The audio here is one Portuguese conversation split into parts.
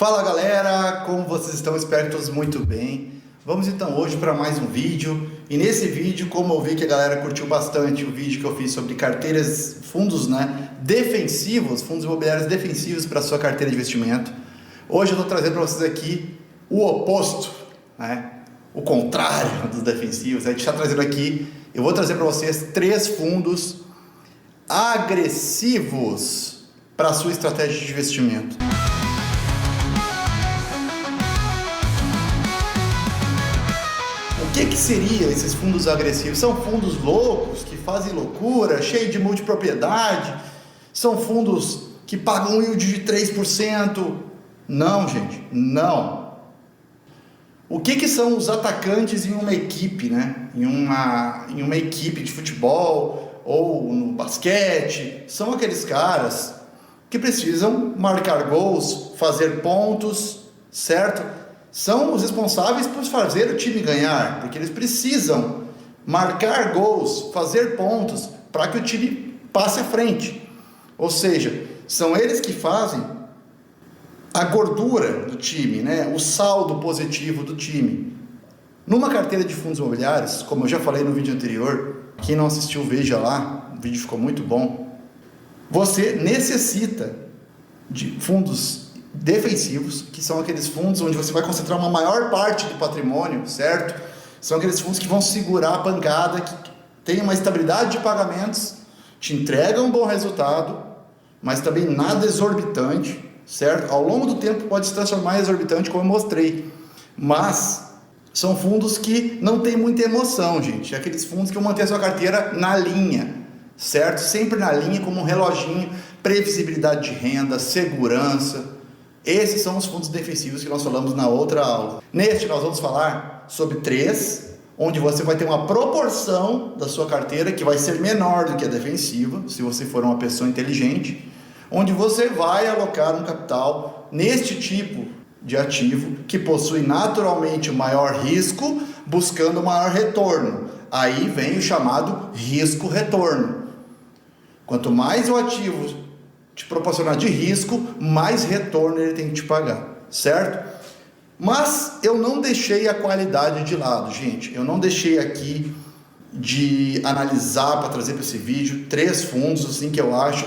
Fala galera, como vocês estão? Espero que todos muito bem. Vamos então hoje para mais um vídeo. E nesse vídeo, como eu vi que a galera curtiu bastante o vídeo que eu fiz sobre carteiras, fundos defensivos, fundos imobiliários defensivos para a sua carteira de investimento. Hoje eu estou trazendo para vocês aqui o oposto, o contrário dos defensivos. A gente está trazendo aqui, eu vou trazer para vocês 3 fundos agressivos para a sua estratégia de investimento. O que seriam esses fundos agressivos? São fundos loucos, que fazem loucura, cheio de multipropriedade? São fundos que pagam um yield de 3%? Não, gente, não. O que são os atacantes em uma equipe, em uma equipe de futebol ou no basquete? São aqueles caras que precisam marcar gols, fazer pontos, certo? São os responsáveis por fazer o time ganhar, porque eles precisam marcar gols, fazer pontos para que o time passe à frente. Ou seja, são eles que fazem a gordura do time, o saldo positivo do time. Numa carteira de fundos imobiliários, como eu já falei no vídeo anterior, quem não assistiu veja lá, o vídeo ficou muito bom. Você necessita de fundos defensivos, que são aqueles fundos onde você vai concentrar uma maior parte do patrimônio, certo? São aqueles fundos que vão segurar a pancada, que tem uma estabilidade de pagamentos, te entregam um bom resultado, mas também nada exorbitante, certo? Ao longo do tempo pode se transformar em exorbitante, como eu mostrei, mas são fundos que não tem muita emoção, gente. É aqueles fundos que vão manter a sua carteira na linha, certo? Sempre na linha, como um reloginho, previsibilidade de renda, segurança. Esses são os fundos defensivos que nós falamos na outra aula. Neste nós vamos falar sobre 3, onde você vai ter uma proporção da sua carteira que vai ser menor do que a defensiva, se você for uma pessoa inteligente, onde você vai alocar um capital neste tipo de ativo que possui naturalmente o maior risco, buscando o maior retorno. Aí vem o chamado risco-retorno. Quanto mais o ativo te proporcionar de risco, mais retorno ele tem que te pagar, certo? Mas eu não deixei a qualidade de lado, gente. Eu não deixei aqui de analisar para trazer para esse vídeo 3 fundos assim que eu acho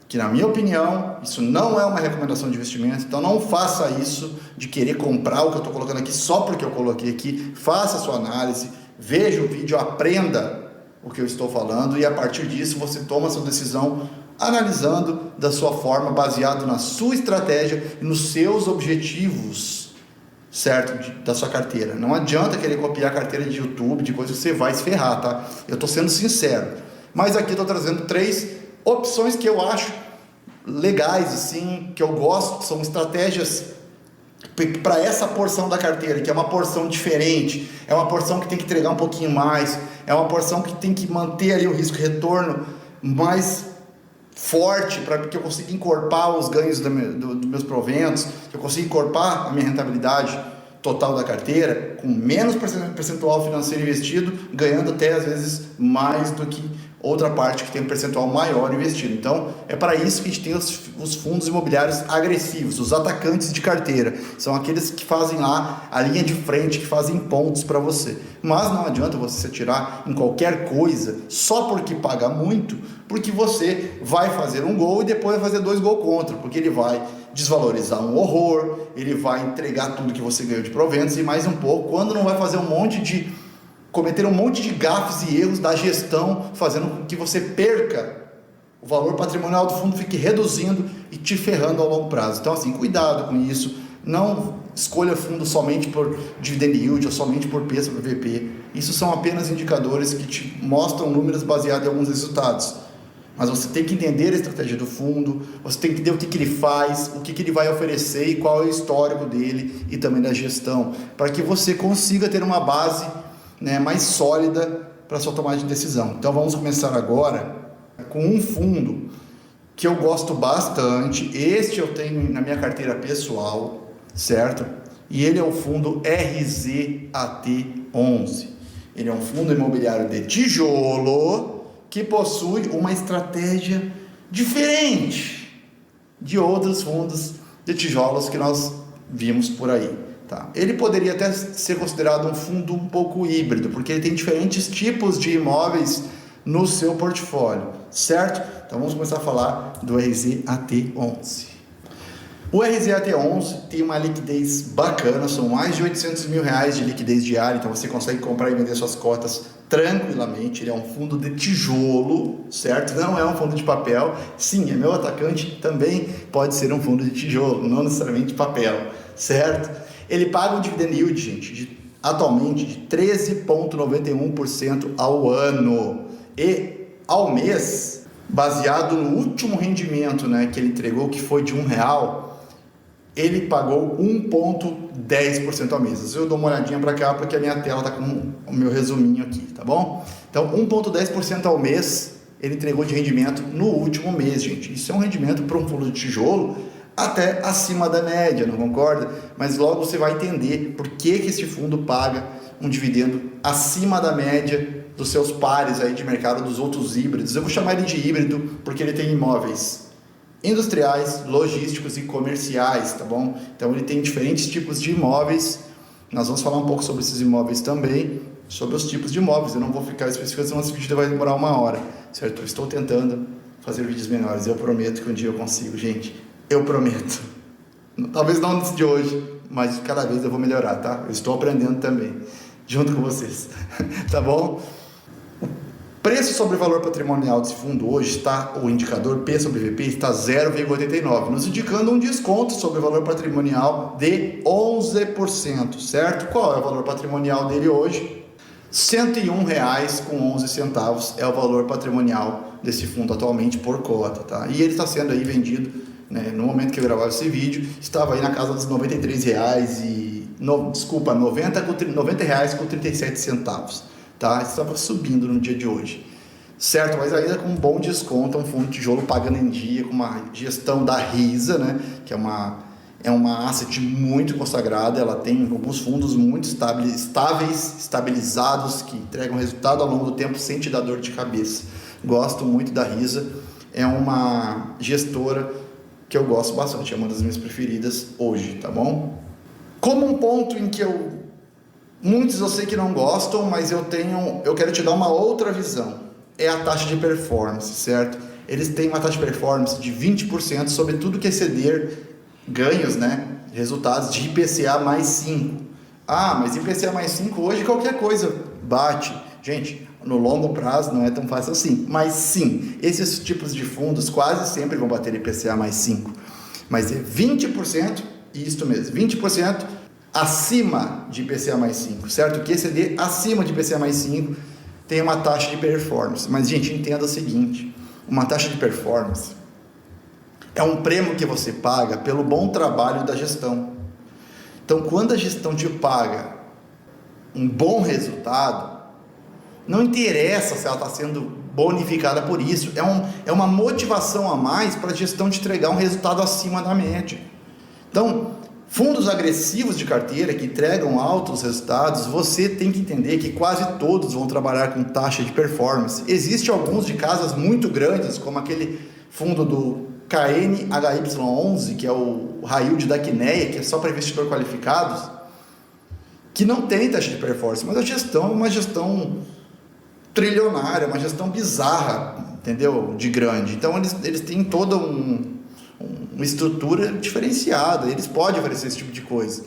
que, na minha opinião, isso não é uma recomendação de investimento. Então não faça isso de querer comprar o que eu estou colocando aqui só porque eu coloquei aqui. Faça a sua análise, veja o vídeo, aprenda o que eu estou falando e a partir disso você toma a sua decisão analisando da sua forma, baseado na sua estratégia e nos seus objetivos, certo? Da sua carteira. Não adianta querer copiar a carteira de YouTube, de coisa que você vai se ferrar, tá? Eu estou sendo sincero. Mas aqui eu estou trazendo 3 opções que eu acho legais, assim, que eu gosto, são estratégias para essa porção da carteira, que é uma porção diferente, é uma porção que tem que entregar um pouquinho mais, é uma porção que tem que manter ali o risco-retorno mais forte, para que eu consiga encorpar os ganhos dos meus proventos, que eu consiga encorpar a minha rentabilidade total da carteira, com menos percentual financeiro investido, ganhando até às vezes mais do que outra parte que tem um percentual maior investido. Então é para isso que a gente tem os fundos imobiliários agressivos, os atacantes de carteira, são aqueles que fazem lá a linha de frente, que fazem pontos para você. Mas não adianta você se atirar em qualquer coisa só porque paga muito, porque você vai fazer um gol e depois vai fazer 2 gols contra, porque ele vai desvalorizar um horror, ele vai entregar tudo que você ganhou de proventos e mais um pouco, quando não vai fazer cometer um monte de gafes e erros da gestão, fazendo com que você perca o valor patrimonial do fundo, fique reduzindo e te ferrando ao longo prazo. Então assim, cuidado com isso, não escolha fundo somente por dividend yield ou somente por PES, por VP. Isso são apenas indicadores que te mostram números baseados em alguns resultados. Mas você tem que entender a estratégia do fundo, você tem que entender o que ele faz, o que ele vai oferecer e qual é o histórico dele e também da gestão, para que você consiga ter uma base mais sólida para a sua tomada de decisão. Então vamos começar agora com um fundo que eu gosto bastante. Este eu tenho na minha carteira pessoal, certo? E ele é o fundo RZAT11. Ele é um fundo imobiliário de tijolo que possui uma estratégia diferente de outros fundos de tijolos que nós vimos por aí. Tá? Ele poderia até ser considerado um fundo um pouco híbrido, porque ele tem diferentes tipos de imóveis no seu portfólio, certo? Então vamos começar a falar do RZAT11. O RZAT11 tem uma liquidez bacana, são mais de R$800 mil de liquidez diária, então você consegue comprar e vender suas cotas tranquilamente. Ele é um fundo de tijolo, certo? Não é um fundo de papel. Sim, é meu atacante, também pode ser um fundo de tijolo, não necessariamente papel, certo? Ele paga um dividend yield, gente, atualmente de 13,91% ao ano e ao mês, baseado no último rendimento, né, que ele entregou, que foi de R$1, ele pagou 1,10% ao mês. Eu dou uma olhadinha para cá porque a minha tela está com o meu resuminho aqui, tá bom? Então, 1,10% ao mês ele entregou de rendimento no último mês, gente. Isso é um rendimento para um fundo de tijolo até acima da média, não concorda? Mas logo você vai entender por que esse fundo paga um dividendo acima da média dos seus pares aí de mercado, dos outros híbridos. Eu vou chamar ele de híbrido porque ele tem imóveis industriais, logísticos e comerciais, tá bom? Então ele tem diferentes tipos de imóveis. Nós vamos falar um pouco sobre esses imóveis também, sobre os tipos de imóveis. Eu não vou ficar especificando, senão esse vídeo vai demorar 1 hora, certo? Eu estou tentando fazer vídeos menores, eu prometo que um dia eu consigo, gente. Eu prometo. Talvez não antes de hoje, mas cada vez eu vou melhorar, tá? Eu estou aprendendo também, junto com vocês, tá bom? O preço sobre valor patrimonial desse fundo hoje está, o indicador P sobre VP está 0,89, nos indicando um desconto sobre o valor patrimonial de 11%, certo? Qual é o valor patrimonial dele hoje? R$101,11 é o valor patrimonial desse fundo atualmente por cota, tá? E ele está sendo aí vendido, né, no momento que eu gravava esse vídeo, estava aí na casa dos R$93 R$90,37, tá? Estava subindo no dia de hoje, certo? Mas ainda com um bom desconto, um fundo de tijolo pagando em dia, com uma gestão da Risa, né, que é uma asset muito consagrada. Ela tem alguns fundos muito estáveis, estabilizados, que entregam resultado ao longo do tempo sem te dar dor de cabeça. Gosto muito da Risa, é uma gestora que eu gosto bastante, é uma das minhas preferidas hoje, tá bom? Como um ponto em que muitos eu sei que não gostam, mas eu quero te dar uma outra visão, é a taxa de performance, certo? Eles têm uma taxa de performance de 20% sobre tudo que exceder ganhos, né? Resultados de IPCA mais 5. Ah, mas IPCA mais 5 hoje qualquer coisa bate. Gente, no longo prazo não é tão fácil assim, mas sim, esses tipos de fundos quase sempre vão bater IPCA mais 5, mas é 20%, isso mesmo, 20% acima de IPCA mais 5, certo? Que exceder acima de IPCA mais 5 tem uma taxa de performance. Mas, gente, entenda o seguinte, uma taxa de performance é um prêmio que você paga pelo bom trabalho da gestão. Então, quando a gestão te paga um bom resultado, não interessa se ela está sendo bonificada por isso, é uma motivação a mais para a gestão te entregar um resultado acima da média. Então, fundos agressivos de carteira que entregam altos resultados, você tem que entender que quase todos vão trabalhar com taxa de performance. Existem alguns de casas muito grandes, como aquele fundo do KNHY11, que é o high yield da Quineia, que é só para investidor qualificados, que não tem taxa de performance, mas a gestão é uma gestão trilionária, uma gestão bizarra, entendeu? De grande. Então eles têm toda uma estrutura diferenciada, eles podem oferecer esse tipo de coisa.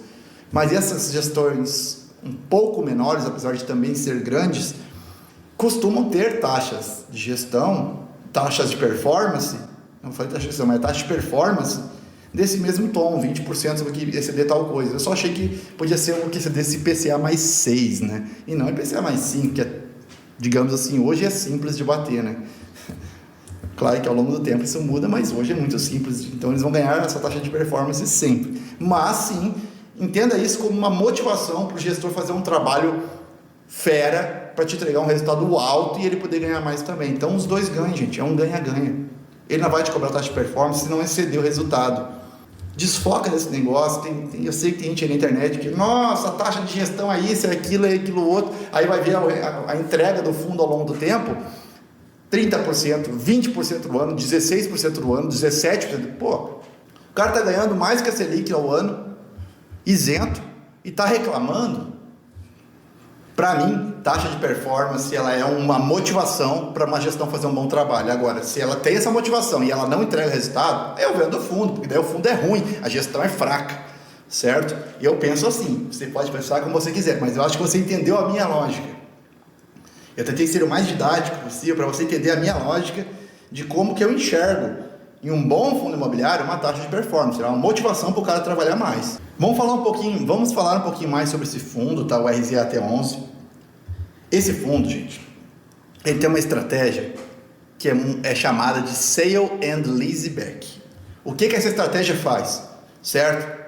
Mas essas gestões um pouco menores, apesar de também ser grandes, costumam ter taxas de gestão, taxas de performance, não falei taxa de gestão, mas taxa de performance desse mesmo tom, 20% sobre que exceder tal coisa. Eu só achei que podia ser um que excedesse IPCA mais 6, né? E não IPCA mais 5, que é, digamos assim, hoje é simples de bater, né? Claro que ao longo do tempo isso muda, mas hoje é muito simples. Então eles vão ganhar essa taxa de performance sempre. Mas sim, entenda isso como uma motivação para o gestor fazer um trabalho fera para te entregar um resultado alto e ele poder ganhar mais também. Então os dois ganham, gente. É um ganha-ganha. Ele não vai te cobrar taxa de performance se não exceder o resultado. Desfoca desse negócio. Eu sei que tem gente aí na internet que, nossa, a taxa de gestão é isso, é aquilo outro. Aí vai ver a entrega do fundo ao longo do tempo, 30%, 20% do ano, 16% do ano, 17%. Pô, o cara está ganhando mais que a Selic ao ano, isento e está reclamando, para mim, taxa de performance ela é uma motivação para uma gestão fazer um bom trabalho. Agora, se ela tem essa motivação e ela não entrega resultado, eu vendo o fundo, porque daí o fundo é ruim, a gestão é fraca, certo? E eu penso assim, você pode pensar como você quiser, mas eu acho que você entendeu a minha lógica. Eu tentei ser o mais didático possível para você entender a minha lógica de como que eu enxergo em um bom fundo imobiliário uma taxa de performance, é uma motivação para o cara trabalhar mais. Vamos falar um pouquinho mais sobre esse fundo, tá? O RZAT11. Esse fundo, gente, ele tem uma estratégia que é chamada de Sale and Leaseback. O que essa estratégia faz? Certo?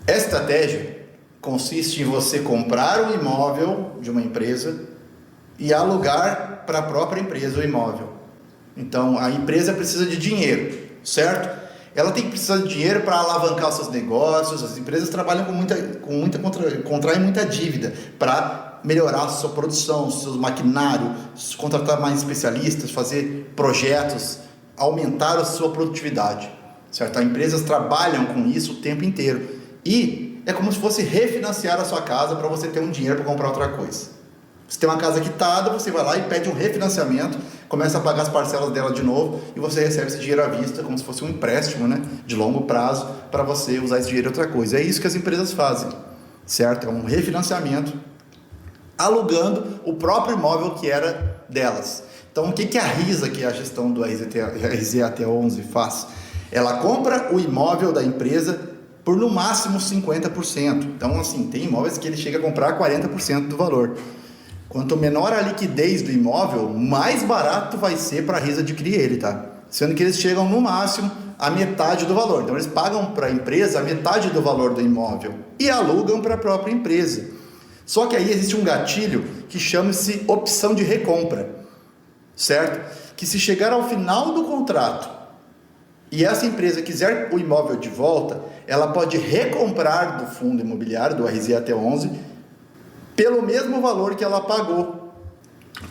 Essa estratégia consiste em você comprar um imóvel de uma empresa e alugar para a própria empresa o imóvel. Então, a empresa precisa de dinheiro, certo? Ela tem que precisar de dinheiro para alavancar os seus negócios. As empresas trabalham contraem muita dívida para melhorar a sua produção, seu maquinário, contratar mais especialistas, fazer projetos, aumentar a sua produtividade, certo? As empresas trabalham com isso o tempo inteiro e é como se fosse refinanciar a sua casa para você ter um dinheiro para comprar outra coisa. Você tem uma casa quitada, você vai lá e pede um refinanciamento, começa a pagar as parcelas dela de novo e você recebe esse dinheiro à vista, como se fosse um empréstimo, né, de longo prazo, para você usar esse dinheiro em outra coisa. É isso que as empresas fazem, certo? É um refinanciamento, alugando o próprio imóvel que era delas. Então, o que a RISA, que é a gestão do RZAT11, faz? Ela compra o imóvel da empresa por no máximo 50%. Então, assim, tem imóveis que ele chega a comprar 40% do valor. Quanto menor a liquidez do imóvel, mais barato vai ser para a RISA adquirir ele, tá? Sendo que eles chegam no máximo a metade do valor. Então, eles pagam para a empresa a metade do valor do imóvel e alugam para a própria empresa. Só que aí existe um gatilho que chama-se opção de recompra, certo? Que se chegar ao final do contrato e essa empresa quiser o imóvel de volta, ela pode recomprar do fundo imobiliário, do RZAT11, pelo mesmo valor que ela pagou.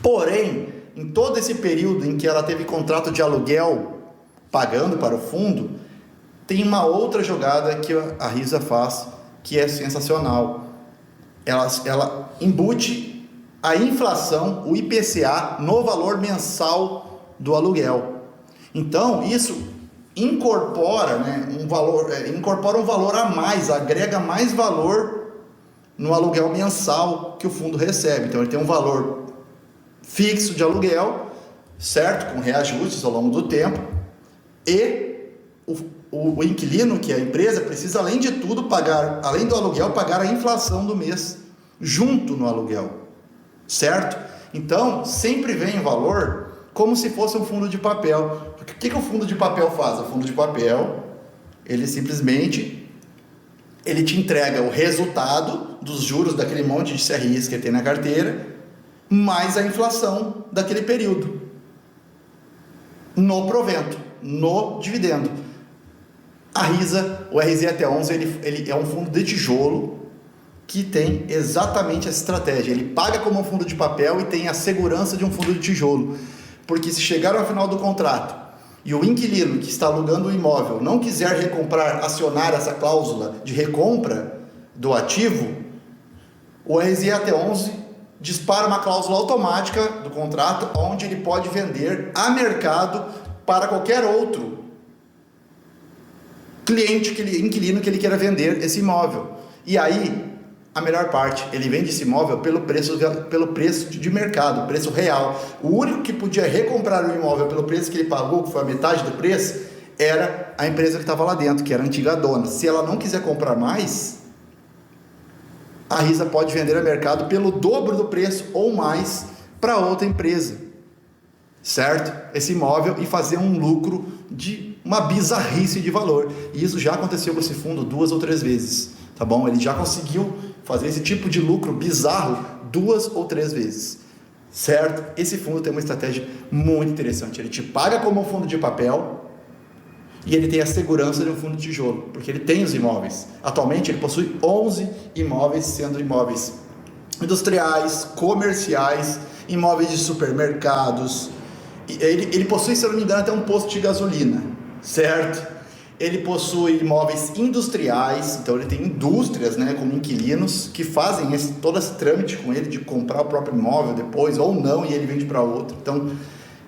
Porém, em todo esse período em que ela teve contrato de aluguel pagando para o fundo, tem uma outra jogada que a RISA faz que é sensacional. Ela embute a inflação, o IPCA, no valor mensal do aluguel. Então, isso incorpora, né, incorpora um valor a mais, agrega mais valor no aluguel mensal que o fundo recebe. Então, ele tem um valor fixo de aluguel, certo? Com reajustes ao longo do tempo, e o inquilino, que é a empresa, precisa, além de tudo, pagar, além do aluguel, pagar a inflação do mês junto no aluguel, certo? Então, sempre vem o valor como se fosse um fundo de papel. O que o fundo de papel faz? O fundo de papel, ele simplesmente te entrega o resultado dos juros daquele monte de CRIs que ele tem na carteira, mais a inflação daquele período, no provento, no dividendo. A RISA, o RZAT11, ele é um fundo de tijolo que tem exatamente essa estratégia. Ele paga como um fundo de papel e tem a segurança de um fundo de tijolo. Porque se chegar ao final do contrato e o inquilino que está alugando o imóvel não quiser recomprar, acionar essa cláusula de recompra do ativo, o RZAT11 dispara uma cláusula automática do contrato onde ele pode vender a mercado para qualquer outro cliente, inquilino que ele queira vender esse imóvel. E aí, a melhor parte, ele vende esse imóvel pelo preço de mercado, preço real. O único que podia recomprar o imóvel pelo preço que ele pagou, que foi a metade do preço, era a empresa que estava lá dentro, que era a antiga dona. Se ela não quiser comprar mais, a RISA pode vender a mercado pelo dobro do preço ou mais para outra empresa, certo? Esse imóvel, e fazer um lucro de uma bizarrice de valor. E isso já aconteceu com esse fundo 2 ou 3 vezes, tá bom? Ele já conseguiu fazer esse tipo de lucro bizarro 2 ou 3 vezes, certo? Esse fundo tem uma estratégia muito interessante. Ele te paga como um fundo de papel e ele tem a segurança de um fundo de tijolo, porque ele tem os imóveis. Atualmente ele possui 11 imóveis, sendo imóveis industriais, comerciais, imóveis de supermercados. Ele possui, se eu não me engano, até um posto de gasolina, certo? Ele possui imóveis industriais, então ele tem indústrias, né, como inquilinos, que fazem todo esse trâmite com ele de comprar o próprio imóvel depois, ou não, e ele vende para outro. Então,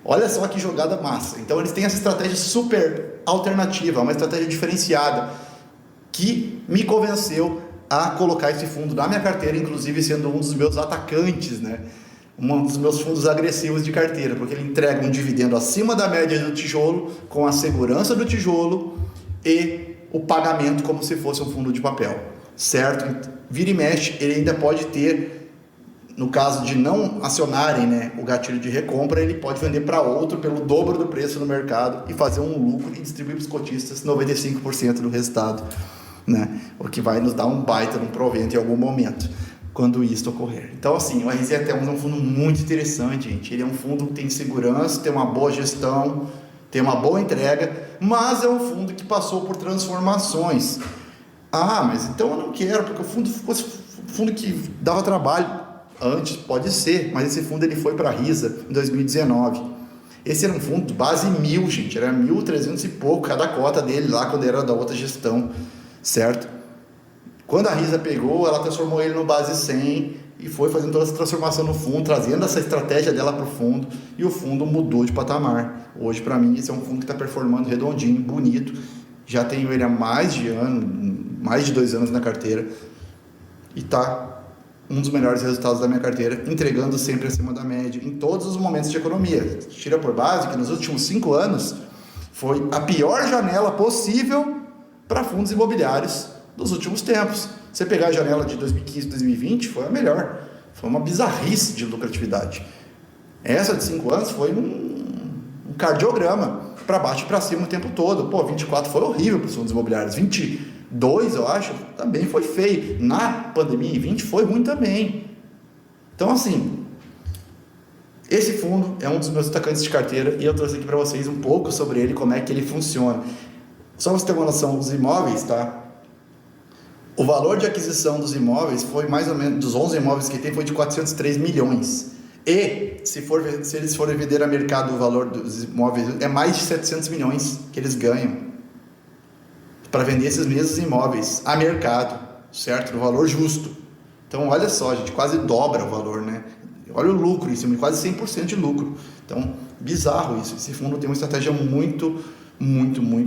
olha só que jogada massa. Então, eles têm essa estratégia super alternativa, uma estratégia diferenciada, que me convenceu a colocar esse fundo na minha carteira, inclusive sendo um dos meus atacantes, né? Um dos meus fundos agressivos de carteira, porque ele entrega um dividendo acima da média do tijolo, com a segurança do tijolo e o pagamento como se fosse um fundo de papel, certo? Vira e mexe, ele ainda pode ter, no caso de não acionarem, né, o gatilho de recompra, ele pode vender para outro pelo dobro do preço no mercado e fazer um lucro e distribuir para os cotistas 95% do resultado, né? O que vai nos dar um baita de um provento em algum momento, quando isso ocorrer. Então, assim, o RZE-AT11 é um fundo muito interessante, gente. Ele é um fundo que tem segurança, tem uma boa gestão, tem uma boa entrega, mas é um fundo que passou por transformações. Ah, mas então eu não quero, porque o fundo fosse um fundo que dava trabalho antes, pode ser, mas esse fundo ele foi para a Risa em 2019. Esse era um fundo de base 1.000, gente, era 1.300 e pouco cada cota dele lá quando era da outra gestão, certo? Quando a Risa pegou, ela transformou ele no base 100 e foi fazendo toda essa transformação no fundo, trazendo essa estratégia dela para o fundo, e o fundo mudou de patamar. Hoje, para mim, esse é um fundo que está performando redondinho, bonito. Já tenho ele há mais de 2 anos na carteira, e está um dos melhores resultados da minha carteira, entregando sempre acima da média, em todos os momentos de economia. Tira por base que nos últimos 5 anos foi a pior janela possível para fundos imobiliários dos últimos tempos. Você pegar a janela de 2015 2020, foi a melhor. Foi uma bizarrice de lucratividade. Essa de 5 anos foi um cardiograma, para baixo e para cima o tempo todo. 24 foi horrível para os fundos imobiliários. 22, eu acho, também foi feio. Na pandemia, em 20, foi ruim também. Então, assim, esse fundo é um dos meus atacantes de carteira, e eu trouxe aqui para vocês um pouco sobre ele, como é que ele funciona. Só para você ter uma noção dos imóveis, tá? O valor de aquisição dos imóveis foi mais ou menos, dos 11 imóveis que tem, foi de 403 milhões. E, se eles forem vender a mercado o valor dos imóveis, é mais de 700 milhões que eles ganham para vender esses mesmos imóveis a mercado, certo? No valor justo. Então, olha só, gente, quase dobra o valor, né? Olha o lucro, isso é quase 100% de lucro. Então, bizarro isso. Esse fundo tem uma estratégia muito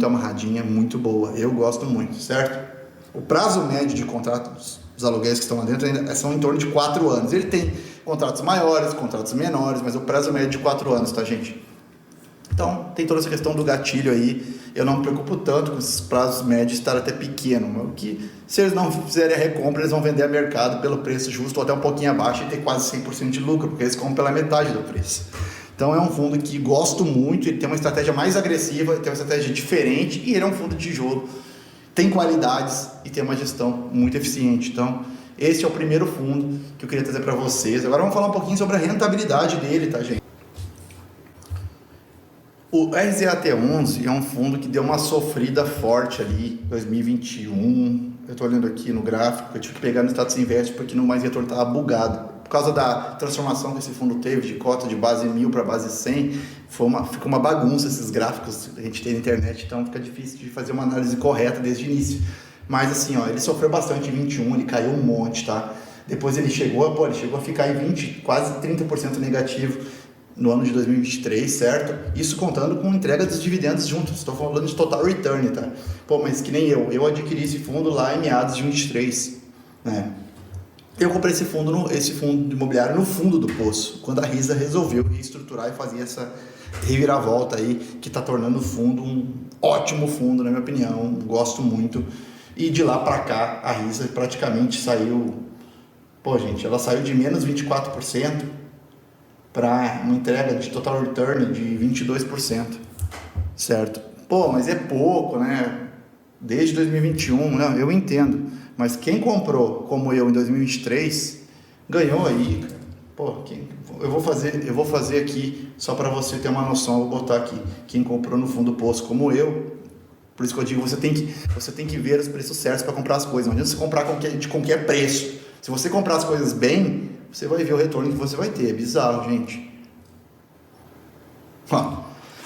amarradinha, muito boa. Eu gosto muito, certo? O prazo médio de contratos dos aluguéis que estão lá dentro ainda são em torno de 4 anos. Ele tem contratos maiores, contratos menores, mas o prazo médio é de 4 anos, tá, gente? Então, tem toda essa questão do gatilho aí. Eu não me preocupo tanto com esses prazos médios estar até pequeno. O que, se eles não fizerem a recompra, eles vão vender a mercado pelo preço justo ou até um pouquinho abaixo e ter quase 100% de lucro, porque eles compram pela metade do preço. Então, é um fundo que gosto muito. Ele tem uma estratégia mais agressiva, tem uma estratégia diferente, e ele é um fundo de tijolo. Tem qualidades e tem uma gestão muito eficiente. Então, esse é o primeiro fundo que eu queria trazer para vocês. Agora vamos falar um pouquinho sobre a rentabilidade dele, tá, gente? O RZE-AT11 é um fundo que deu uma sofrida forte ali em 2021. Eu estou olhando aqui no gráfico, eu tive que pegar no status invest porque no mais retorno estava bugado. Por causa da transformação que esse fundo teve de cota de base 1.000 para base 100, ficou uma bagunça esses gráficos que a gente tem na internet, então fica difícil de fazer uma análise correta desde o início. Mas assim, ó, ele sofreu bastante em 21, ele caiu um monte, tá? Depois ele chegou a ficar em 20, quase 30% negativo no ano de 2023, certo? Isso contando com entrega dos dividendos juntos, estou falando de total return, tá? Mas que nem eu adquiri esse fundo lá em meados de 23, né? Eu comprei esse fundo imobiliário no fundo do poço, quando a Risa resolveu reestruturar e fazer essa reviravolta aí, que está tornando o fundo um ótimo fundo, na minha opinião, gosto muito. E de lá para cá, a Risa praticamente saiu, gente, ela saiu de menos 24% para uma entrega de total return de 22%, certo? Mas é pouco, né? Desde 2021, né? Eu entendo. Mas quem comprou, como eu, em 2023, ganhou aí, cara. Eu vou fazer aqui, só para você ter uma noção, eu vou botar aqui, quem comprou no fundo do poço, como eu. Por isso que eu digo, você tem que ver os preços certos para comprar as coisas. Não adianta você comprar de qualquer preço. Se você comprar as coisas bem, você vai ver o retorno que você vai ter. É bizarro, gente.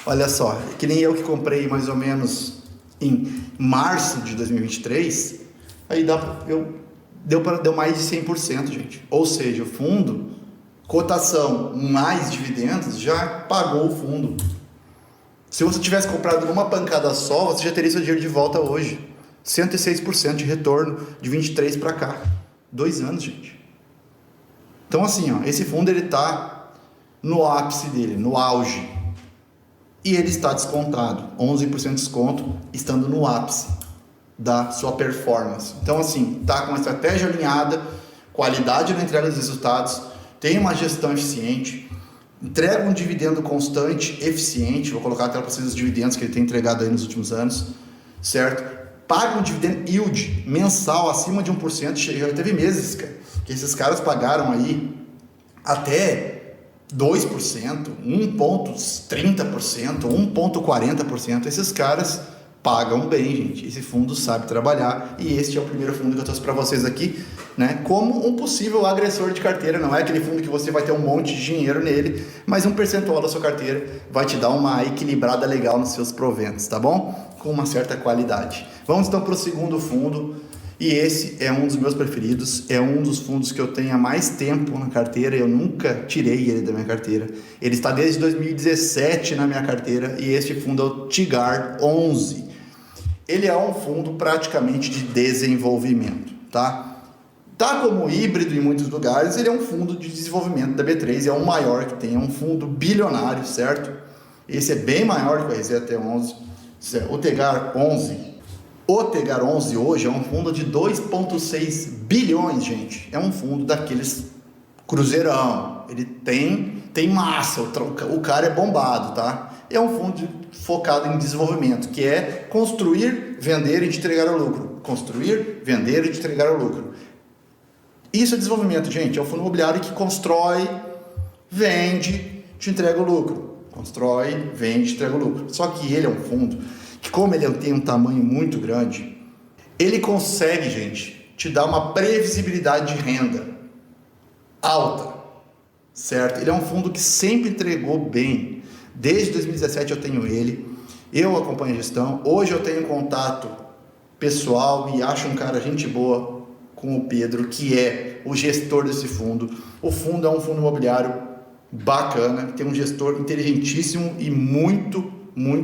Olha só, que nem eu que comprei mais ou menos em março de 2023, aí deu mais de 100%, gente. Ou seja, o fundo, cotação mais dividendos, já pagou o fundo. Se você tivesse comprado numa pancada só, você já teria seu dinheiro de volta hoje. 106% de retorno de 23 para cá. 2 anos, gente. Então assim, ó, esse fundo ele está no ápice dele, no auge. E ele está descontado, 11% de desconto, estando no ápice da sua performance. Então assim, está com uma estratégia alinhada, qualidade na entrega dos resultados, tem uma gestão eficiente, entrega um dividendo constante, eficiente. Vou colocar até para vocês os dividendos que ele tem entregado aí nos últimos anos, certo? Paga um dividend yield mensal acima de 1%. Já teve meses, cara, que esses caras pagaram aí até 2%, 1,30%, 1,40%. Esses caras pagam bem, gente. Esse fundo sabe trabalhar, e este é o primeiro fundo que eu trouxe para vocês aqui, né? Como um possível agressor de carteira. Não é aquele fundo que você vai ter um monte de dinheiro nele, mas um percentual da sua carteira vai te dar uma equilibrada legal nos seus proventos, tá bom? Com uma certa qualidade. Vamos então para o segundo fundo, e esse é um dos meus preferidos, é um dos fundos que eu tenho há mais tempo na carteira. Eu nunca tirei ele da minha carteira, ele está desde 2017 na minha carteira, e este fundo é o TIGAR 11. Ele é um fundo praticamente de desenvolvimento, tá? Tá como híbrido em muitos lugares. Ele é um fundo de desenvolvimento da B3, é o maior que tem, é um fundo bilionário, certo? Esse é bem maior que o RZT11, o TIGAR 11. O TIGAR 11 hoje é um fundo de 2,6 bilhões, gente. É um fundo daqueles cruzeirão, ele tem massa, o cara é bombado, tá? É um fundo focado em desenvolvimento, que é construir, vender e te entregar o lucro. Construir, vender e te entregar o lucro. Isso é desenvolvimento, gente. É um fundo imobiliário que constrói, vende, te entrega o lucro. Constrói, vende, te entrega o lucro. Só que ele é um fundo que, como ele tem um tamanho muito grande, ele consegue, gente, te dar uma previsibilidade de renda alta, certo? Ele é um fundo que sempre entregou bem. Desde 2017 eu tenho ele, eu acompanho a gestão. Hoje eu tenho contato pessoal e acho um cara gente boa com o Pedro, que é o gestor desse fundo. O fundo é um fundo imobiliário bacana, tem um gestor inteligentíssimo e muito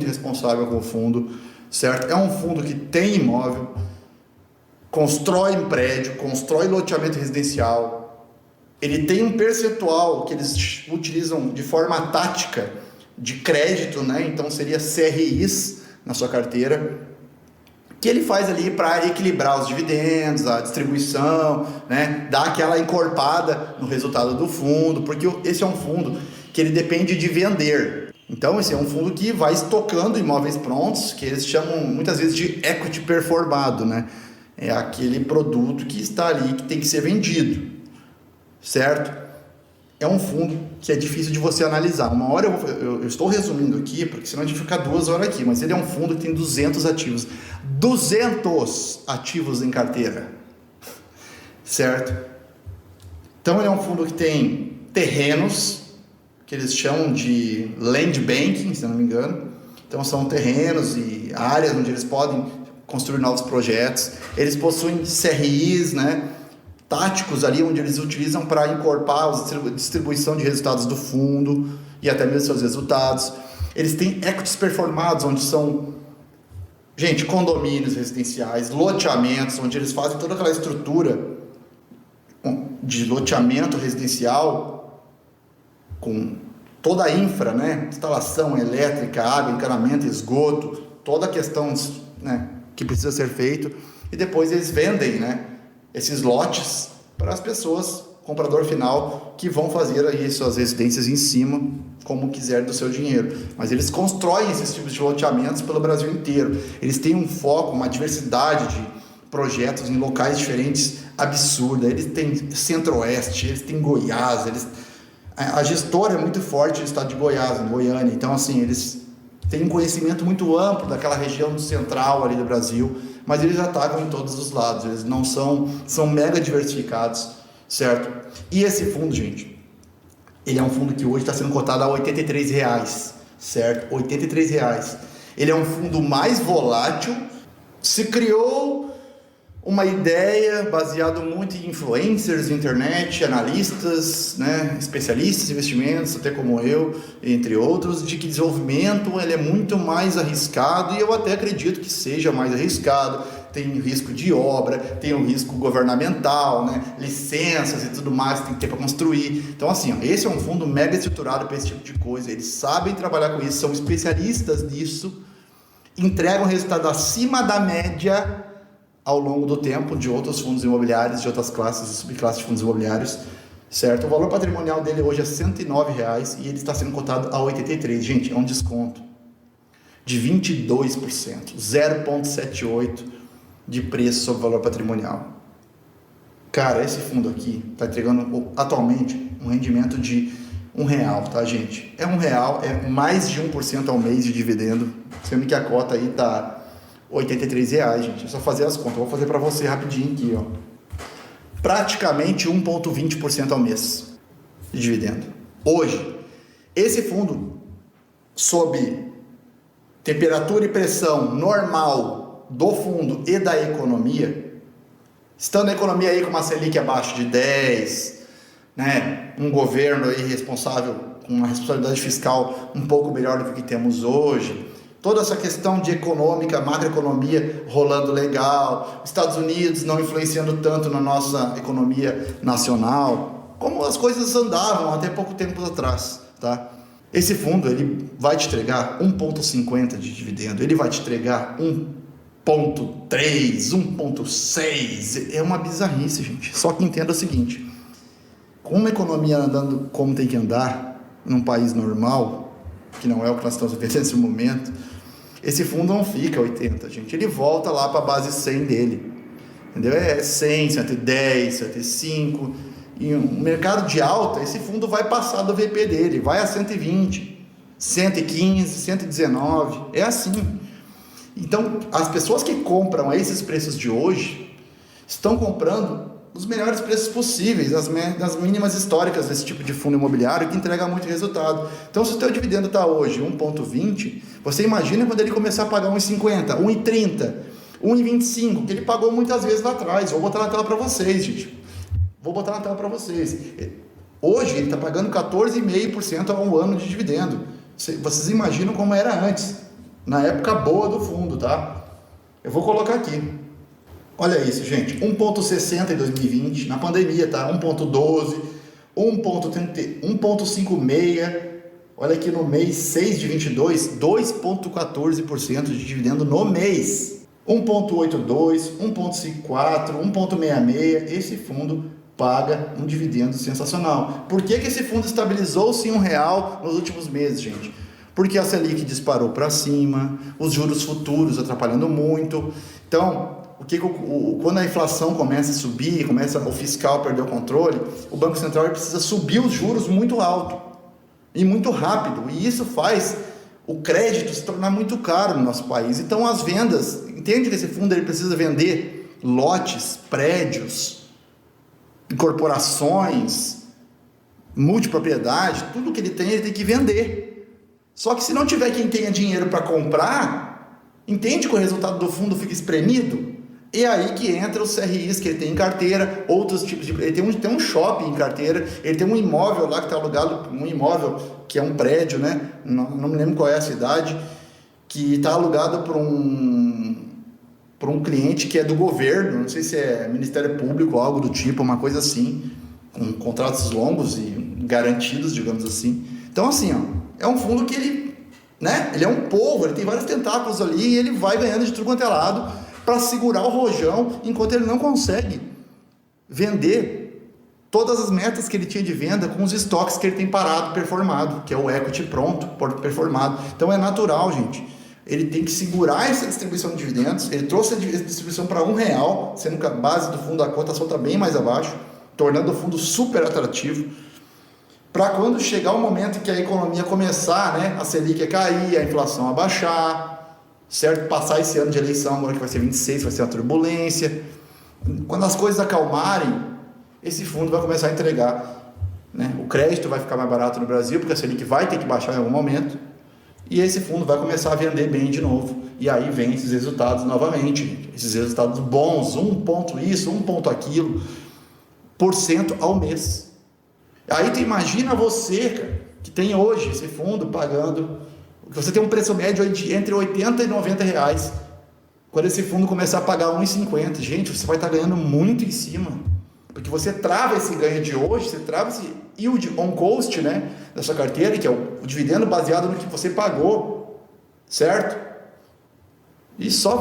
responsável com o fundo, certo? É um fundo que tem imóvel, constrói prédio, constrói loteamento residencial. Ele tem um percentual que eles utilizam de forma tática de crédito, né? Então seria CRIs na sua carteira, que ele faz ali para equilibrar os dividendos, a distribuição, né? Dar aquela encorpada no resultado do fundo, porque esse é um fundo que ele depende de vender. Então esse é um fundo que vai estocando imóveis prontos, que eles chamam muitas vezes de equity performado, né? É aquele produto que está ali, que tem que ser vendido, certo? É um fundo que é difícil de você analisar. Uma hora eu estou resumindo aqui, porque senão a gente fica 2 horas aqui, mas ele é um fundo que tem 200 ativos. 200 ativos em carteira, certo? Então ele é um fundo que tem terrenos, que eles chamam de land banking, se não me engano. Então são terrenos e áreas onde eles podem construir novos projetos. Eles possuem CRIs, né? Táticos ali, onde eles utilizam para encorpar a distribuição de resultados do fundo e até mesmo seus resultados. Eles têm equities performados, onde são, gente, condomínios residenciais, loteamentos, onde eles fazem toda aquela estrutura de loteamento residencial com toda a infra, né? Instalação elétrica, água, encanamento, esgoto, toda a questão, né, que precisa ser feito, e depois eles vendem, né, esses lotes para as pessoas, comprador final, que vão fazer aí suas residências em cima, como quiser, do seu dinheiro. Mas eles constroem esses tipos de loteamentos pelo Brasil inteiro. Eles têm um foco, uma diversidade de projetos em locais diferentes absurda. Eles têm Centro-Oeste, eles têm Goiás, a gestora é muito forte no estado de Goiás, em Goiânia. Então, assim, eles têm um conhecimento muito amplo daquela região central ali do Brasil, mas eles atacam em todos os lados. Eles não são mega diversificados, certo? E esse fundo, gente, ele é um fundo que hoje está sendo cotado a R$ 83, certo? R$ 83. Ele é um fundo mais volátil Se criou uma ideia baseada muito em influencers de internet, analistas, né, especialistas em investimentos, até como eu, entre outros, de que desenvolvimento ele é muito mais arriscado, e eu até acredito que seja mais arriscado. Tem o risco de obra, tem o risco governamental, né, licenças e tudo mais que tem que ter para construir. Então assim, ó, esse é um fundo mega estruturado para esse tipo de coisa, eles sabem trabalhar com isso, são especialistas nisso, entregam resultado acima da média ao longo do tempo de outros fundos imobiliários, de outras classes e subclasses de fundos imobiliários, certo? O valor patrimonial dele hoje é R$109 e ele está sendo cotado a 83. Gente, é um desconto de 22%, 0,78 de preço sobre o valor patrimonial. Cara, esse fundo aqui está entregando atualmente um rendimento de R$1, tá, gente? É R$1, é mais de 1% ao mês de dividendo, sendo que a cota aí está R$83, gente. É só fazer as contas. Eu vou fazer para você rapidinho aqui, ó. Praticamente 1,20% ao mês de dividendo. Hoje, esse fundo, sob temperatura e pressão normal do fundo e da economia, estando a economia aí com uma Selic abaixo de 10, né, um governo aí responsável, com uma responsabilidade fiscal um pouco melhor do que temos hoje, toda essa questão de econômica, macroeconomia rolando legal, Estados Unidos não influenciando tanto na nossa economia nacional, como as coisas andavam até pouco tempo atrás, tá? Esse fundo, ele vai te entregar 1,50 de dividendo, ele vai te entregar 1,3, 1,6, é uma bizarrice, gente. Só que entenda o seguinte, com uma economia andando como tem que andar, num país normal, que não é o que nós estamos vivendo nesse momento, esse fundo não fica 80, gente. Ele volta lá para a base 100 dele. Entendeu? É 100, 110, 105. Em um mercado de alta, esse fundo vai passar do VP dele. Vai a 120, 115, 119. É assim. Então, as pessoas que compram a esses preços de hoje estão comprando os melhores preços possíveis, as mínimas históricas desse tipo de fundo imobiliário que entrega muito resultado. Então, se o teu dividendo está hoje 1,20, você imagina quando ele começar a pagar 1,50, 1,30, 1,25, que ele pagou muitas vezes lá atrás. Vou botar na tela para vocês, gente. Vou botar na tela para vocês. Hoje ele está pagando 14,5% ao ano de dividendo. Vocês imaginam como era antes, na época boa do fundo, tá? Eu vou colocar aqui. Olha isso, gente, 1,60 em 2020, na pandemia, tá? 1,12, 1,56, olha aqui no mês 6 de 22, 2,14% de dividendo no mês. 1,82, 1,54, 1,66, esse fundo paga um dividendo sensacional. Por que esse fundo estabilizou-se em R$1 nos últimos meses, gente? Porque a Selic disparou para cima, os juros futuros atrapalhando muito. Então, quando a inflação começa a subir, começa o fiscal a perder o controle, o Banco Central precisa subir os juros muito alto e muito rápido, e isso faz o crédito se tornar muito caro no nosso país. Então as vendas, entende que esse fundo ele precisa vender lotes, prédios, incorporações, multipropriedade, tudo que ele tem que vender. Só que se não tiver quem tenha dinheiro para comprar, entende que o resultado do fundo fica espremido? E aí que entra os CRIs que ele tem em carteira, outros tipos de... Ele tem um shopping em carteira, ele tem um imóvel lá que está alugado, um imóvel que é um prédio, né? Não me lembro qual é a cidade, que está alugado por um cliente que é do governo, não sei se é Ministério Público ou algo do tipo, uma coisa assim, com contratos longos e garantidos, digamos assim. Então, assim, ó, é um fundo que ele, né? Ele é um polvo, ele tem vários tentáculos ali e ele vai ganhando de tudo quanto é lado, para segurar o rojão enquanto ele não consegue vender todas as metas que ele tinha de venda com os estoques que ele tem parado, performado, que é o equity pronto, performado. Então é natural, gente. Ele tem que segurar essa distribuição de dividendos. Ele trouxe a distribuição para R$1, sendo que a base do fundo, a cotação está bem mais abaixo, tornando o fundo super atrativo. Para quando chegar o momento que a economia começar, né, a Selic a cair, a inflação a baixar, certo? Passar esse ano de eleição, agora que vai ser 26, vai ser uma turbulência. Quando as coisas acalmarem, esse fundo vai começar a entregar, né? O crédito vai ficar mais barato no Brasil, porque a Selic vai ter que baixar em algum momento, e esse fundo vai começar a vender bem de novo. e aí vem esses resultados novamente, gente. Esses resultados bons, um ponto isso, um ponto aquilo, por cento ao mês. Aí tu imagina você, cara, que tem hoje esse fundo pagando, você tem um preço médio entre 80 e 90 reais. Quando esse fundo começar a pagar 1,50, gente, você vai estar ganhando muito em cima. Porque você trava esse ganho de hoje, você trava esse yield on cost, né, da sua carteira, que é o dividendo baseado no que você pagou, certo? E só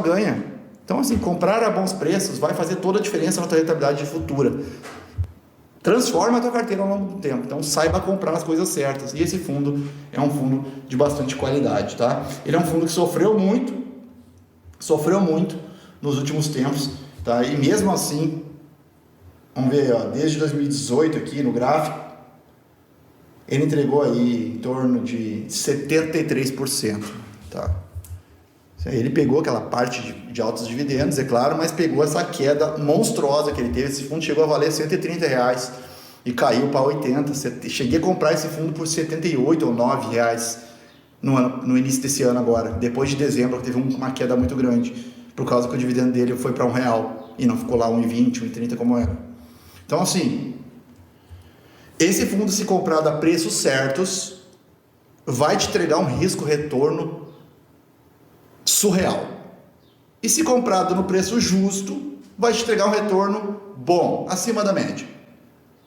ganha. Então, assim, comprar a bons preços vai fazer toda a diferença na tua rentabilidade futura. Transforma a tua carteira ao longo do tempo. Então, saiba comprar as coisas certas. E esse fundo é um fundo de bastante qualidade, tá? Ele é um fundo que sofreu muito nos últimos tempos, tá? E mesmo assim, vamos ver, ó, desde 2018 aqui no gráfico, ele entregou aí em torno de 73%, tá? Ele pegou aquela parte de altos dividendos, é claro, mas pegou essa queda monstruosa que ele teve. Esse fundo chegou a valer R$130 e caiu para 80. Cheguei a comprar esse fundo por 78 ou 9 reais no início desse ano agora, depois de dezembro, que teve uma queda muito grande, por causa que o dividendo dele foi para R$1 e não ficou lá 1,20, 1,30 como era. Então, assim, esse fundo, se comprado a preços certos, vai te entregar um risco-retorno surreal. E se comprado no preço justo, vai te entregar um retorno bom, acima da média,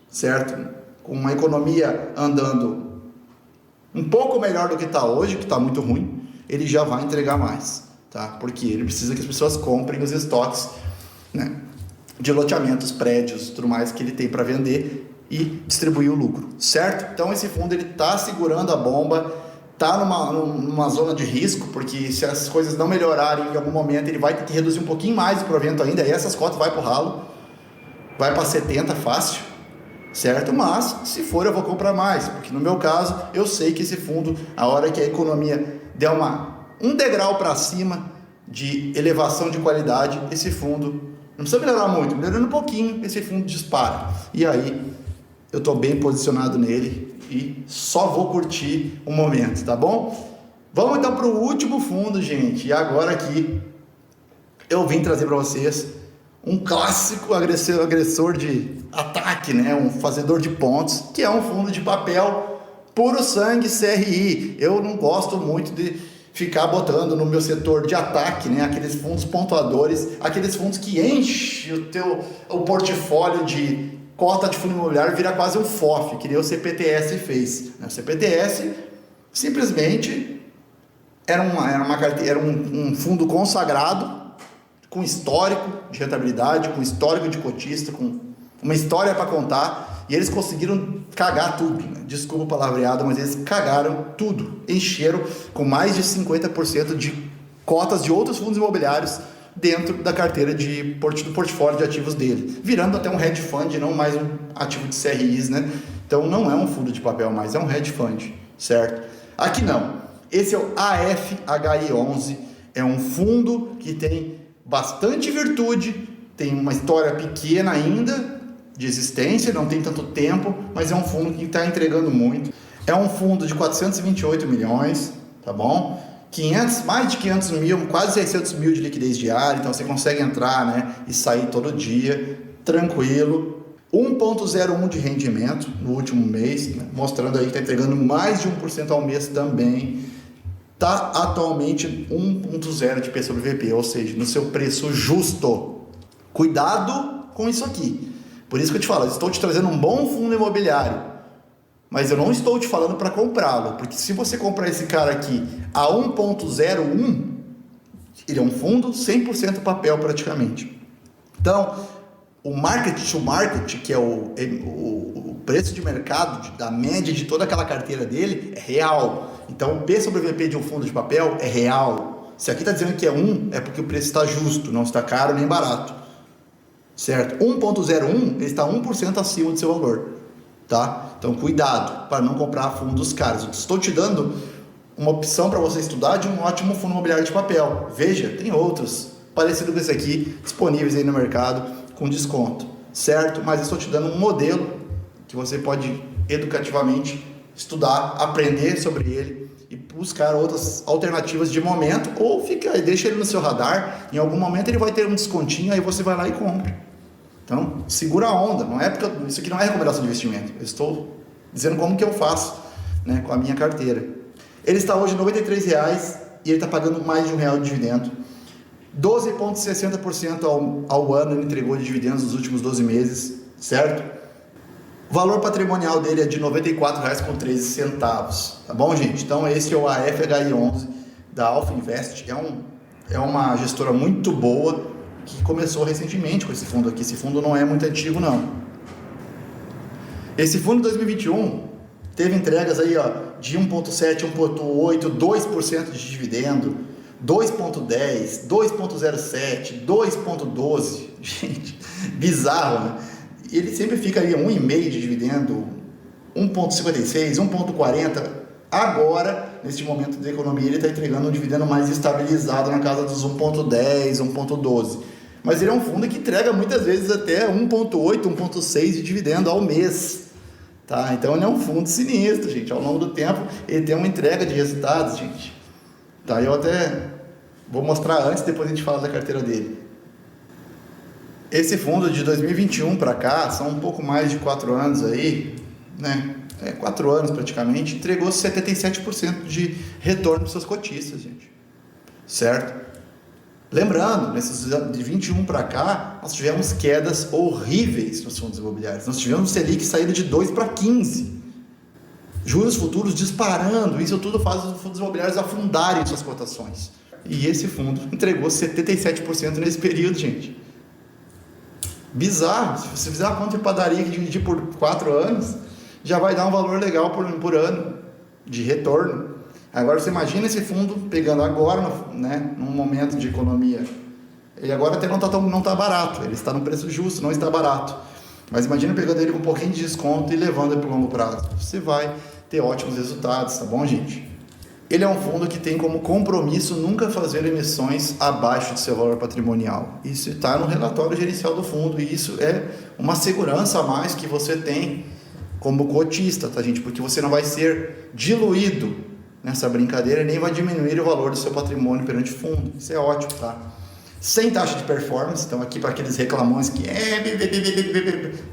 certo? Com uma economia andando um pouco melhor do que está hoje, que está muito ruim, ele já vai entregar mais, tá? Porque ele precisa que as pessoas comprem os estoques, né, de loteamentos, prédios, tudo mais que ele tem para vender e distribuir o lucro, certo? Então esse fundo ele está segurando a bomba, está numa zona de risco, porque se as coisas não melhorarem em algum momento, ele vai ter que reduzir um pouquinho mais o provento ainda, e essas cotas vai para o ralo, vai para 70 fácil, certo? Mas se for, eu vou comprar mais, porque no meu caso eu sei que esse fundo, a hora que a economia der um degrau para cima de elevação de qualidade, esse fundo não precisa melhorar muito, melhorando um pouquinho, esse fundo dispara. E aí eu estou bem posicionado nele e só vou curtir o momento, tá bom? Vamos então para o último fundo, gente. E agora aqui eu vim trazer para vocês um clássico agressor de ataque, né? Um fazedor de pontos, que é um fundo de papel puro sangue CRI. Eu não gosto muito de ficar botando no meu setor de ataque, né? Aqueles fundos pontuadores, aqueles fundos que enchem o portfólio de cota de fundo imobiliário, vira quase um FOF, que nem o CPTS fez. O CPTS simplesmente era um fundo consagrado, com histórico de rentabilidade, com histórico de cotista, com uma história para contar, e eles conseguiram cagar tudo, né? Desculpa o palavreado, mas eles cagaram tudo, encheram com mais de 50% de cotas de outros fundos imobiliários dentro da carteira do portfólio de ativos dele, virando até um hedge fund, não mais um ativo de CRIs, né? Então não é um fundo de papel mais, é um hedge fund, certo? Aqui não, esse é o AFHI11, é um fundo que tem bastante virtude, tem uma história pequena ainda de existência, não tem tanto tempo, mas é um fundo que está entregando muito. É um fundo de 428 milhões, tá bom? Mais de 500 mil, quase 600 mil de liquidez diária, então você consegue entrar, né, e sair todo dia, tranquilo. 1,01 de rendimento no último mês, né, mostrando aí que está entregando mais de 1% ao mês também. Está atualmente 1,0 de P sobre VP, ou seja, no seu preço justo. Cuidado com isso aqui. Por isso que eu te falo, eu estou te trazendo um bom fundo imobiliário, mas eu não estou te falando para comprá-lo, porque se você comprar esse cara aqui a 1,01, ele é um fundo 100% papel praticamente. Então, o market to market, que é o preço de mercado, da média de toda aquela carteira dele, é real. Então, o P sobre VP de um fundo de papel é real. Se aqui está dizendo que é 1, é porque o preço está justo, não está caro nem barato. Certo? 1,01, ele está 1% acima do seu valor. Tá? Então, cuidado para não comprar fundos caros. Eu estou te dando uma opção para você estudar de um ótimo fundo imobiliário de papel. Veja, tem outros parecidos com esse aqui, disponíveis aí no mercado com desconto, certo? Mas eu estou te dando um modelo que você pode educativamente estudar, aprender sobre ele e buscar outras alternativas de momento, ou deixa ele no seu radar, em algum momento ele vai ter um descontinho, aí você vai lá e compra. Então, segura a onda, não é porque isso aqui não é recomendação de investimento, eu estou dizendo como que eu faço, né, com a minha carteira. Ele está hoje R$ 93,00 e ele está pagando mais de R$1 de dividendo. 12,60% ao ano ele entregou de dividendos nos últimos 12 meses, certo? O valor patrimonial dele é de R$ 94,13, tá bom, gente? Então esse é o AFHI11 da Alpha Invest, é uma gestora muito boa que começou recentemente com esse fundo aqui. Esse fundo não é muito antigo, não. Esse fundo 2021 teve entregas aí, ó, de 1,7, 1,8, 2% de dividendo, 2,10, 2,07, 2,12. Gente, bizarro, né? Ele sempre fica ali 1,5 de dividendo, 1,56, 1,40. Agora, neste momento da economia, ele está entregando um dividendo mais estabilizado na casa dos 1,10, 1,12. Mas ele é um fundo que entrega muitas vezes até 1,8, 1,6 de dividendo ao mês. Tá? Então ele é um fundo sinistro, gente. Ao longo do tempo ele tem uma entrega de resultados, gente. Tá? Eu até vou mostrar antes, depois a gente fala da carteira dele. Esse fundo de 2021 para cá, são um pouco mais de 4 anos aí, né? 4 anos praticamente, entregou 77% de retorno para os seus cotistas, gente. Certo? Lembrando, nesses de 21 para cá, nós tivemos quedas horríveis nos fundos imobiliários. Nós tivemos Selic saída de 2 para 15. Juros futuros disparando. Isso tudo faz os fundos imobiliários afundarem suas cotações. E esse fundo entregou 77% nesse período, gente. Bizarro. Se você fizer uma conta de padaria que dividir por 4 anos, já vai dar um valor legal por ano de retorno. Agora você imagina esse fundo pegando agora, né, num momento de economia. Ele agora até não está barato, ele está no preço justo, não está barato. Mas imagina pegando ele com um pouquinho de desconto e levando ele para o longo prazo. Você vai ter ótimos resultados, tá bom, gente? Ele é um fundo que tem como compromisso nunca fazer emissões abaixo de seu valor patrimonial. Isso está no relatório gerencial do fundo e isso é uma segurança a mais que você tem como cotista, tá, gente? Porque você não vai ser diluído nessa brincadeira e nem vai diminuir o valor do seu patrimônio perante o fundo. Isso é ótimo, tá? Sem taxa de performance, então aqui para aqueles reclamões que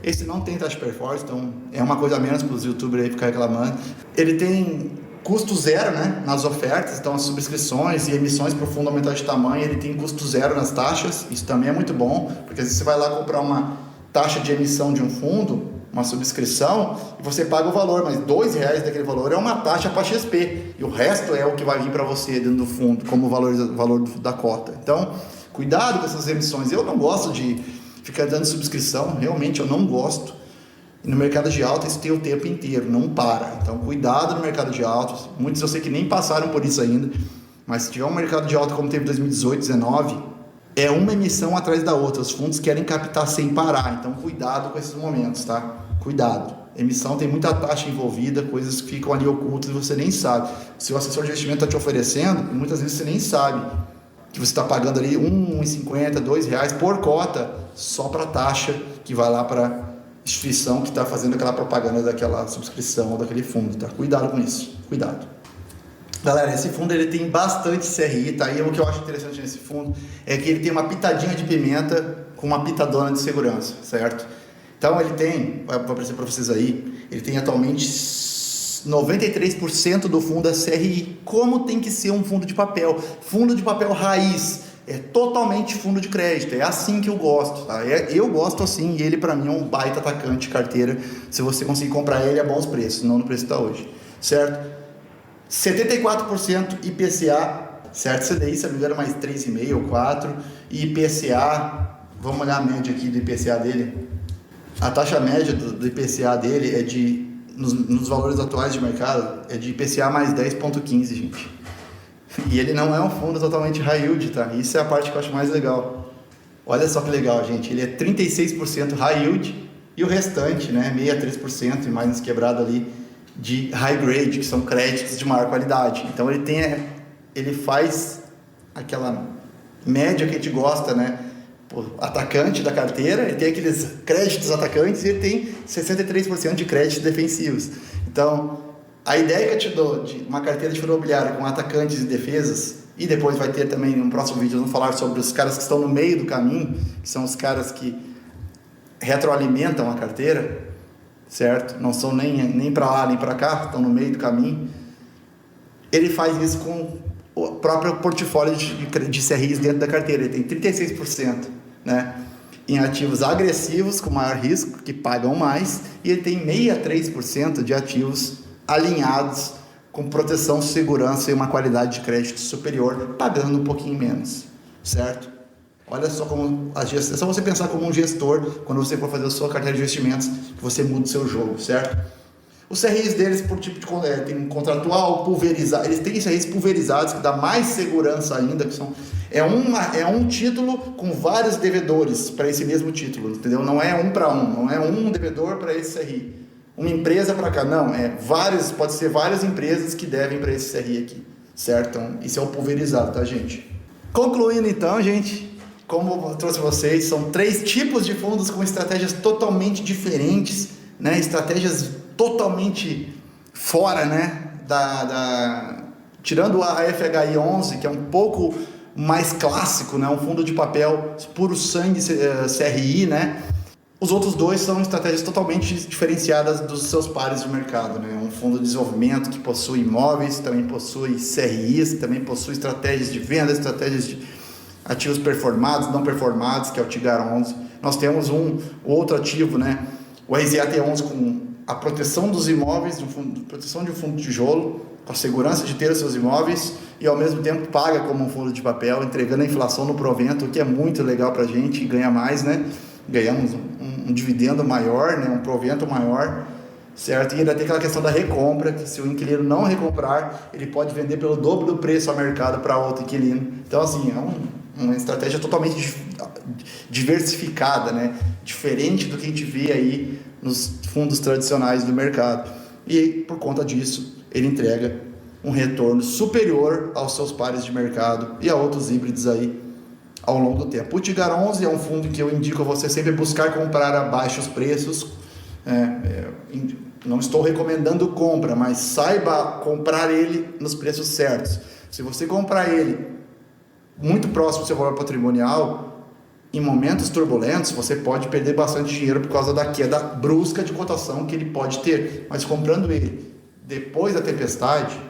esse não tem taxa de performance, então é uma coisa a menos para os youtubers aí ficar reclamando. Ele tem custo zero, né, nas ofertas, então as subscrições e emissões para o fundo aumentar de tamanho, ele tem custo zero nas taxas, isso também é muito bom, porque às vezes você vai lá comprar uma taxa de emissão de um fundo, uma subscrição, e você paga o valor, mas R$2 daquele valor é uma taxa para XP, e o resto é o que vai vir para você dentro do fundo, como valor da cota. Então, cuidado com essas emissões. Eu não gosto de ficar dando subscrição, realmente eu não gosto. E no mercado de alta isso tem o tempo inteiro, não para. Então, cuidado no mercado de alta. Muitos eu sei que nem passaram por isso ainda, mas se tiver um mercado de alta como teve em 2018, 2019, é uma emissão atrás da outra. Os fundos querem captar sem parar, então cuidado com esses momentos, tá? Cuidado. Emissão tem muita taxa envolvida, coisas que ficam ali ocultas e você nem sabe. Se o assessor de investimento está te oferecendo, muitas vezes você nem sabe que você está pagando ali R$1,50, R$2 por cota só para a taxa que vai lá para a instituição que está fazendo aquela propaganda daquela subscrição ou daquele fundo, tá? Cuidado com isso, cuidado. Galera, esse fundo ele tem bastante CRI, tá? E o que eu acho interessante nesse fundo é que ele tem uma pitadinha de pimenta com uma pitadona de segurança, certo? Então ele tem, vai aparecer para vocês aí, ele tem atualmente 93% do fundo é CRI. Como tem que ser um fundo de papel? Fundo de papel raiz, é totalmente fundo de crédito, é assim que eu gosto, tá? Eu gosto assim, e ele para mim é um baita atacante de carteira, se você conseguir comprar ele a bons preços, não no preço que está hoje, certo? 74% IPCA, certo? CDI, se não me engano, mais 3,5 ou 4, e IPCA, vamos olhar a média aqui do IPCA dele. A taxa média do IPCA dele é de, nos valores atuais de mercado, é de IPCA mais 10,15, gente. E ele não é um fundo totalmente high yield, tá? Isso é a parte que eu acho mais legal. Olha só que legal, gente. Ele é 36% high yield e o restante, né, 63% e mais uns quebrado ali de high grade, que são créditos de maior qualidade. Então ele faz aquela média que a gente gosta, né? Atacante da carteira, ele tem aqueles créditos atacantes e ele tem 63% de créditos defensivos. Então, A ideia que eu te dou de uma carteira de fundo imobiliário com atacantes e defesas, e depois vai ter também no próximo vídeo, vamos falar sobre os caras que estão no meio do caminho, que são os caras que retroalimentam a carteira, certo? Não são nem para lá nem para cá, estão no meio do caminho. Ele faz isso com o próprio portfólio de CRIs dentro da carteira. Ele tem 36%, né, em ativos agressivos com maior risco, que pagam mais, e ele tem 63% de ativos alinhados com proteção, segurança e uma qualidade de crédito superior, pagando um pouquinho menos, certo? Olha só como a gestão, é só você pensar como um gestor, quando você for fazer a sua carteira de investimentos, que você muda o seu jogo, certo? Os CRIs deles, por tipo de tem contratual, pulverizado, eles têm CRIs pulverizados, que dá mais segurança ainda, que são, é um título com vários devedores para esse mesmo título, entendeu? Não é um para um, não é um devedor para esse CRI, uma empresa para cá, não, pode ser várias empresas que devem para esse CRI aqui, certo? Então, isso é o pulverizado, tá, gente? Concluindo então, gente, como eu trouxe para vocês, são 3 tipos de fundos com estratégias totalmente diferentes, né? Estratégias totalmente fora, né? Tirando a FHI 11, que é um pouco mais clássico, né? Um fundo de papel puro sangue CRI, né? Os outros 2 são estratégias totalmente diferenciadas dos seus pares de mercado, né? Um fundo de desenvolvimento que possui imóveis, também possui CRIs, também possui estratégias de venda, estratégias de ativos performados, não performados, que é o TIGAR 11. Nós temos outro ativo, né? O RZAT 11 com a proteção dos imóveis, proteção de um fundo de tijolo, com a segurança de ter os seus imóveis e ao mesmo tempo paga como um fundo de papel, entregando a inflação no provento, o que é muito legal para a gente e ganha mais, né? Ganhamos um dividendo maior, né? Um provento maior, certo? E ainda tem aquela questão da recompra, que se o inquilino não recomprar, ele pode vender pelo dobro do preço ao mercado para outro inquilino. Então, assim, é uma estratégia totalmente diversificada, né? Diferente do que a gente vê aí nos fundos tradicionais do mercado. E, por conta disso, ele entrega um retorno superior aos seus pares de mercado e a outros híbridos aí ao longo do tempo. O TIGAR 11 é um fundo que eu indico a você sempre buscar comprar a baixos preços. Não estou recomendando compra, mas saiba comprar ele nos preços certos. Se você comprar ele muito próximo do seu valor patrimonial, em momentos turbulentos, você pode perder bastante dinheiro por causa da queda brusca de cotação que ele pode ter. Mas comprando ele depois da tempestade,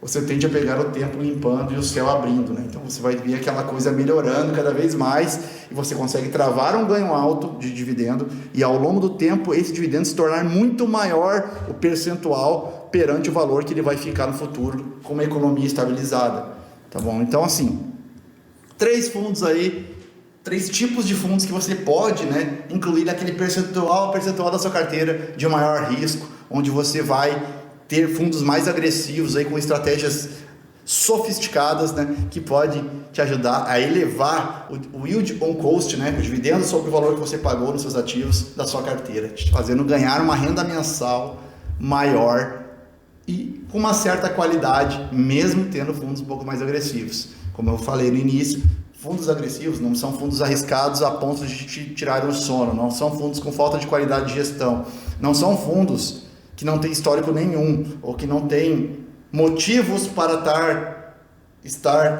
você tende a pegar o tempo limpando e o céu abrindo, né? Então você vai ver aquela coisa melhorando cada vez mais e você consegue travar um ganho alto de dividendo e ao longo do tempo esse dividendo se tornar muito maior o percentual perante o valor que ele vai ficar no futuro com uma economia estabilizada, tá bom? Então assim, 3 fundos aí, 3 tipos de fundos que você pode, né, incluir naquele percentual da sua carteira de maior risco, onde você vai ter fundos mais agressivos aí com estratégias sofisticadas, né, que pode te ajudar a elevar o yield on cost, né, o dividendo sobre o valor que você pagou nos seus ativos da sua carteira, te fazendo ganhar uma renda mensal maior e com uma certa qualidade, mesmo tendo fundos um pouco mais agressivos. Como eu falei no início, fundos agressivos não são fundos arriscados a ponto de te tirar o sono, não são fundos com falta de qualidade de gestão, não são fundos que não tem histórico nenhum, ou que não tem motivos para estar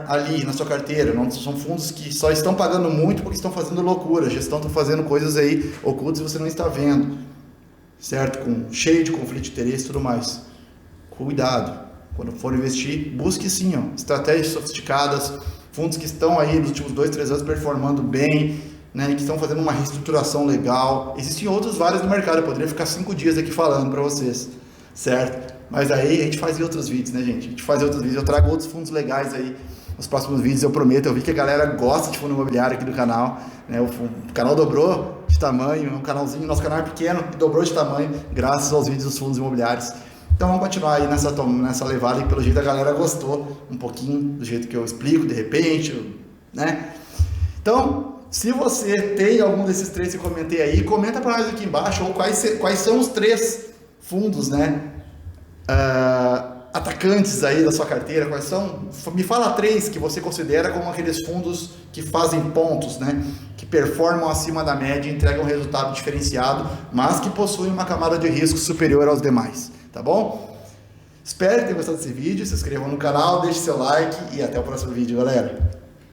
ali na sua carteira. Não são fundos que só estão pagando muito porque estão fazendo loucura, já estão fazendo coisas aí ocultas e você não está vendo, certo? Cheio de conflito de interesse e tudo mais. Cuidado, quando for investir, busque sim, estratégias sofisticadas, fundos que estão aí nos últimos 2-3 anos performando bem, né, que estão fazendo uma reestruturação legal. Existem outros vários no mercado, eu poderia ficar 5 dias aqui falando para vocês, certo? Mas aí a gente faz em outros vídeos, né, gente? A gente faz em outros vídeos, eu trago outros fundos legais aí nos próximos vídeos, eu prometo. Eu vi que a galera gosta de fundo imobiliário aqui do canal, né? O canal dobrou de tamanho, é um canalzinho, nosso canal é pequeno e dobrou de tamanho graças aos vídeos dos fundos imobiliários. Então vamos continuar aí nessa levada e pelo jeito a galera gostou um pouquinho do jeito que eu explico, de repente, né? Então, se você tem algum desses 3 que eu comentei aí, comenta para nós aqui embaixo, ou quais são os 3 fundos, né, atacantes aí da sua carteira, quais são, me fala 3 que você considera como aqueles fundos que fazem pontos, né, que performam acima da média e entregam um resultado diferenciado, mas que possuem uma camada de risco superior aos demais, tá bom? Espero que tenham gostado desse vídeo, se inscrevam no canal, deixe seu like e até o próximo vídeo, galera.